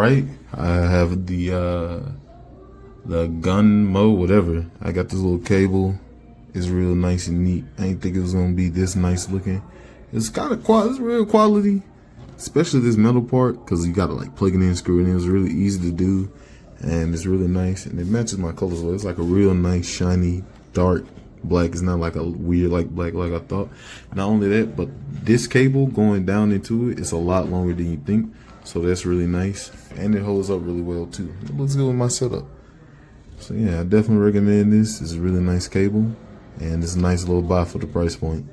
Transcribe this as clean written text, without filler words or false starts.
right, I have the GUNMJO, whatever. I got this little cable. It's real nice and neat. I didn't think it was gonna be this nice looking. It's kind of quality. It's real quality, especially this metal part, because you gotta like plug it in, screw it in. It's really easy to do, and it's really nice, and it matches my colors well. It's like a real nice, shiny, dark black. It's not like a weird like black like I thought. Not only that, but this cable going down into it, it's a lot longer than you think. So that's really nice, and it holds up really well too. It looks good with my setup. So yeah, I definitely recommend this. It's a really nice cable, and it's a nice little buy for the price point.